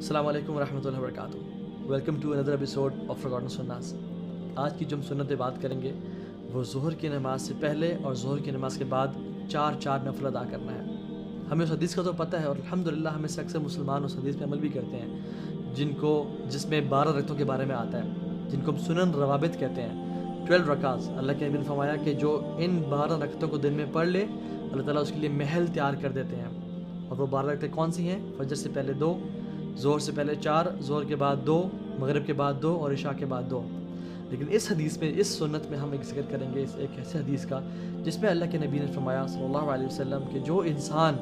السلام علیکم ورحمۃ اللہ وبرکاتہ. Welcome to another episode of forgotten Sunnahs. آج کی جو ہم سنتیں بات کریں گے وہ ظہر کی نماز سے پہلے اور ظہر کی نماز کے بعد چار نفل ادا کرنا ہے. ہمیں اس حدیث کا تو پتہ ہے اور الحمدللہ ہمیں سے اکثر مسلمان اس حدیث پہ عمل بھی کرتے ہیں جس میں 12 رکعتوں کے بارے میں آتا ہے, جن کو ہم سنن روابط کہتے ہیں. 12 رکعات اللہ کے نبی نے فرمایا کہ جو ان 12 رکعتوں کو دن میں پڑھ لے اللہ تعالیٰ اس کے لیے محل تیار کر دیتے ہیں. اور وہ 12 رکعتیں کون سی ہیں؟ فجر سے پہلے 2, ظہر سے پہلے 4, ظہر کے بعد 2, مغرب کے بعد 2 اور عشاء کے بعد 2. لیکن اس حدیث میں, اس سنت میں ہم ایک ذکر کریں گے ایک ایسے حدیث کا جس میں اللہ کے نبی نے فرمایا صلی اللہ علیہ وسلم کہ جو انسان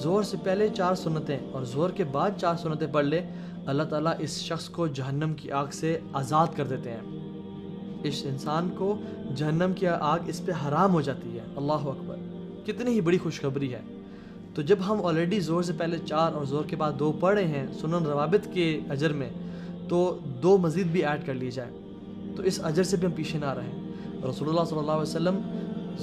ظہر سے پہلے 4 سنتیں اور ظہر کے بعد 4 سنتیں پڑھ لے اللہ تعالیٰ اس شخص کو جہنم کی آگ سے آزاد کر دیتے ہیں. اس انسان کو جہنم کی آگ اس پہ حرام ہو جاتی ہے. اللہ اکبر, کتنی ہی بڑی خوشخبری ہے. تو جب ہم آلریڈی ظہر سے پہلے 4 اور ظہر کے بعد 2 پڑھ رہے ہیں سنن روابط کے اجر میں, تو 2 مزید بھی ایڈ کر لی جائے تو اس اجر سے بھی ہم پیچھے نہ رہیں. رسول اللہ صلی اللہ علیہ وسلم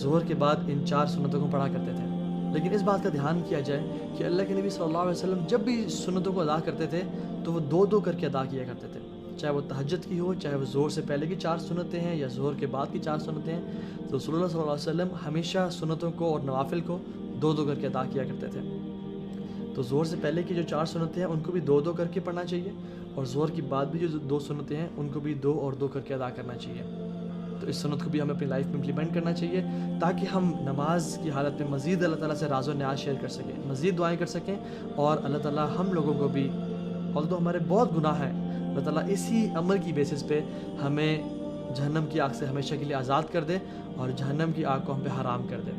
ظہر کے بعد ان 4 سنتوں کو پڑھا کرتے تھے. لیکن اس بات کا دھیان کیا جائے کہ اللہ کے نبی صلی اللہ علیہ وسلم جب بھی سنتوں کو ادا کرتے تھے تو وہ 2 کر کے ادا کیا کرتے تھے, چاہے وہ تہجد کی ہو, چاہے وہ ظہر سے پہلے کی 4 سنتیں ہیں یا ظہر کے بعد کی 4 سنتیں ہیں. تو رسول اللہ صلی اللہ علیہ وسلم ہمیشہ سنتوں کو اور نوافل کو 2 کر کے ادا کیا کرتے تھے. تو ظہر سے پہلے کی جو 4 سنتیں ہیں ان کو بھی 2 کر کے پڑھنا چاہیے, اور ظہر کے بعد بھی جو 2 سنتیں ہیں ان کو بھی 2 اور 2 کر کے ادا کرنا چاہیے. تو اس سنت کو بھی ہمیں اپنی لائف میں امپلیمنٹ کرنا چاہیے تاکہ ہم نماز کی حالت میں مزید اللہ تعالیٰ سے راز و نیاز شیئر کر سکیں, مزید دعائیں کر سکیں, اور اللہ تعالیٰ ہم لوگوں کو بھی, although ہمارے بہت گناہ ہیں, اللہ تعالیٰ اسی عمل کی بیسس پہ ہمیں جہنم کی آگ سے ہمیشہ کے لیے آزاد کر دے اور جہنم کی آگ کو ہم پہ حرام کر دے.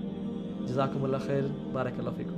جزاکم اللہ خیر, بارک اللہ فیکم.